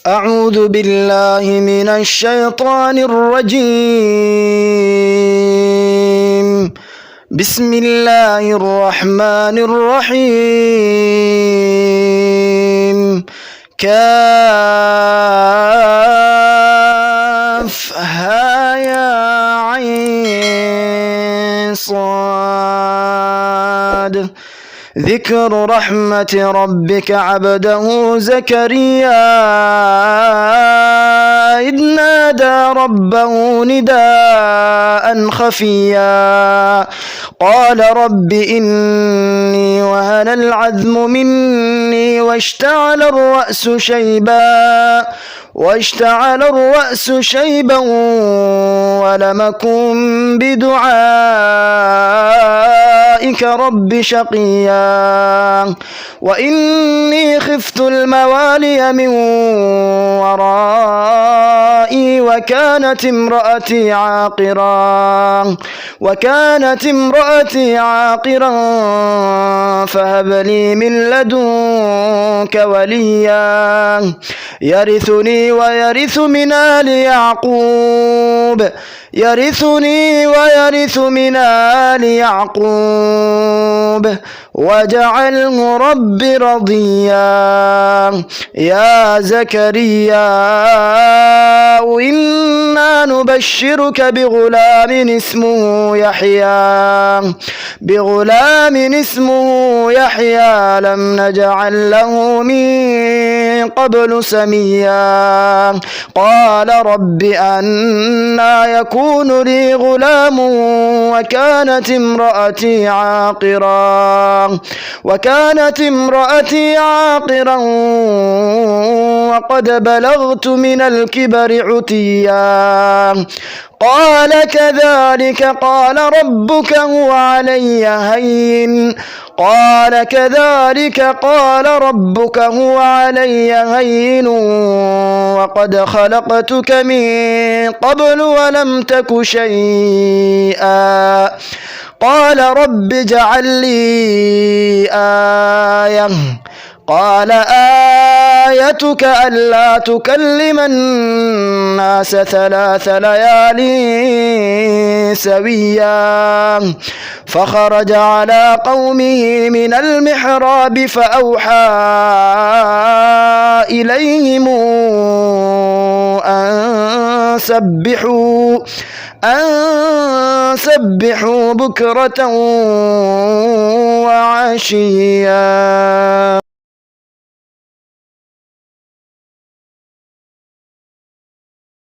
أعوذ بالله من الشيطان الرجيم. بسم الله الرحمن الرحيم. كافها يا عين صاد. ذكر رحمة ربك عبده زكريا إذ نادى ربه نداء خفيا قال رب إني وهن العظم مني واشتعل الرأس شيبا ولم أكن بدعائك رب شقيا وإني خفت الموالي من ورائي وكانت امرأتي عاقرا فهب لي من لدنك وليا يرثني ويرث من آل يعقوب واجعله رب رضيا. يا زكريا إنا نبشرك بغلام اسمه يحيى لم نجعل له من قبل سميا. قال رب أنى يكون لي غلام وكانت امرأتي عاقرا وقد بلغت من الكبر عتيا. قال كذلك قال ربك هو علي هين وقد خلقتك من قبل ولم تك شيئا. قال رب اجعل لي آية. قال آيتك ألا تكلم الناس 3 ليال سويا. فخرج على قومه من المحراب فأوحى إليهم أن سبحوا بكرة وعشيا.